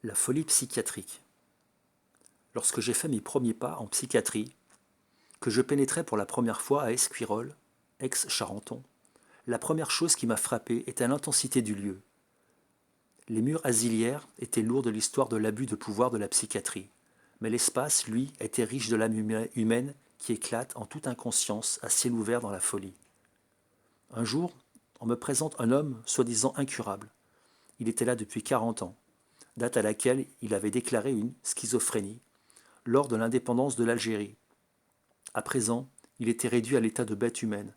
La folie psychiatrique. Lorsque j'ai fait mes premiers pas en psychiatrie, que je pénétrais pour la première fois à Esquirol, ex-Charenton, la première chose qui m'a frappé était l'intensité du lieu. Les murs asiliaires étaient lourds de l'histoire de l'abus de pouvoir de la psychiatrie, mais l'espace, lui, était riche de l'âme humaine qui éclate en toute inconscience à ciel ouvert dans la folie. Un jour, on me présente un homme soi-disant incurable. Il était là depuis 40 ans, date à laquelle il avait déclaré une schizophrénie lors de l'indépendance de l'Algérie. À présent, il était réduit à l'état de bête humaine.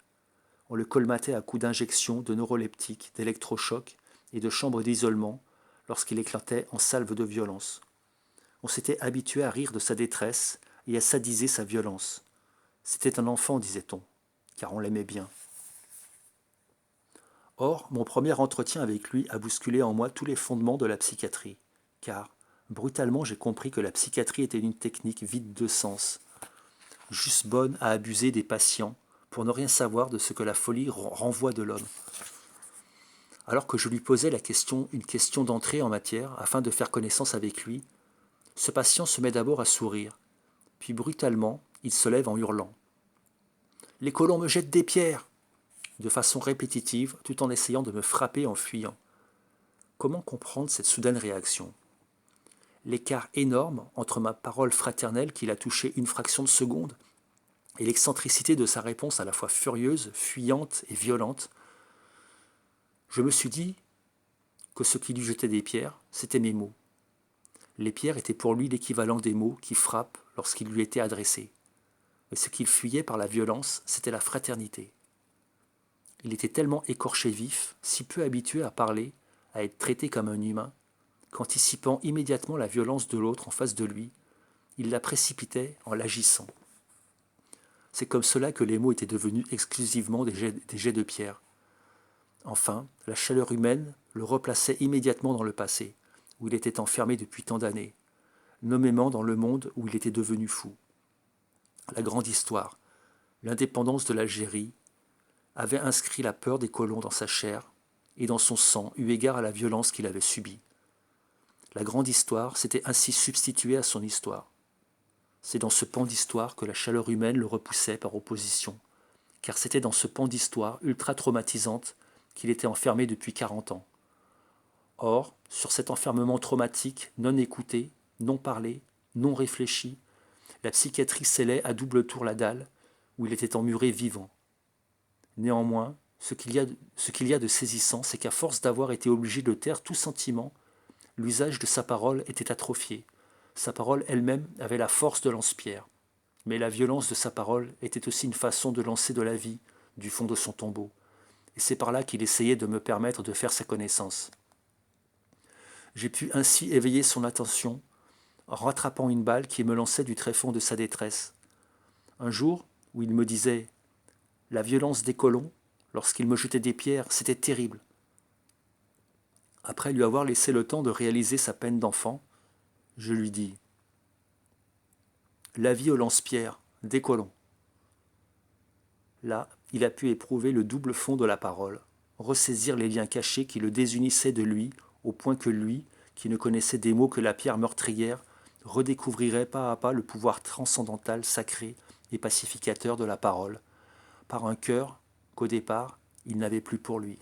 On le colmatait à coups d'injections, de neuroleptiques, d'électrochocs et de chambres d'isolement lorsqu'il éclatait en salves de violence. On s'était habitué à rire de sa détresse et à sadiser sa violence. C'était un enfant, disait-on, car on l'aimait bien. Or, mon premier entretien avec lui a bousculé en moi tous les fondements de la psychiatrie, car, brutalement, j'ai compris que la psychiatrie était une technique vide de sens, juste bonne à abuser des patients pour ne rien savoir de ce que la folie renvoie de l'homme. Alors que je lui posais une question d'entrée en matière afin de faire connaissance avec lui, ce patient se met d'abord à sourire, puis brutalement, il se lève en hurlant. « Les colons me jettent des pierres !» de façon répétitive, tout en essayant de me frapper en fuyant. Comment comprendre cette soudaine réaction? L'écart énorme entre ma parole fraternelle qu'il a touchée une fraction de seconde et l'excentricité de sa réponse à la fois furieuse, fuyante et violente. Je me suis dit que ce qui lui jetait des pierres, c'était mes mots. Les pierres étaient pour lui l'équivalent des mots qui frappent lorsqu'ils lui étaient adressés. Mais ce qu'il fuyait par la violence, c'était la fraternité. Il était tellement écorché vif, si peu habitué à parler, à être traité comme un humain, qu'anticipant immédiatement la violence de l'autre en face de lui, il la précipitait en l'agissant. C'est comme cela que les mots étaient devenus exclusivement des jets de pierre. Enfin, la chaleur humaine le replaçait immédiatement dans le passé, où il était enfermé depuis tant d'années, nommément dans le monde où il était devenu fou. La grande histoire, l'indépendance de l'Algérie, avait inscrit la peur des colons dans sa chair et dans son sang, eu égard à la violence qu'il avait subie. La grande histoire s'était ainsi substituée à son histoire. C'est dans ce pan d'histoire que la chaleur humaine le repoussait par opposition, car c'était dans ce pan d'histoire ultra-traumatisante qu'il était enfermé depuis 40 ans. Or, sur cet enfermement traumatique, non écouté, non parlé, non réfléchi, la psychiatrie scellait à double tour la dalle, où il était emmuré vivant. Néanmoins, ce qu'il y a de saisissant, c'est qu'à force d'avoir été obligé de taire tout sentiment, l'usage de sa parole était atrophié. Sa parole elle-même avait la force de lance-pierre. Mais la violence de sa parole était aussi une façon de lancer de la vie du fond de son tombeau. Et c'est par là qu'il essayait de me permettre de faire sa connaissance. J'ai pu ainsi éveiller son attention en rattrapant une balle qui me lançait du tréfonds de sa détresse. Un jour où il me disait « La violence des colons, lorsqu'ils me jetaient des pierres, c'était terrible. » Après lui avoir laissé le temps de réaliser sa peine d'enfant, je lui dis « La vie au lance-pierre, des colons. » Là, il a pu éprouver le double fond de la parole, ressaisir les liens cachés qui le désunissaient de lui, au point que lui, qui ne connaissait des mots que la pierre meurtrière, redécouvrirait pas à pas le pouvoir transcendantal, sacré et pacificateur de la parole, par un cœur qu'au départ, il n'avait plus pour lui.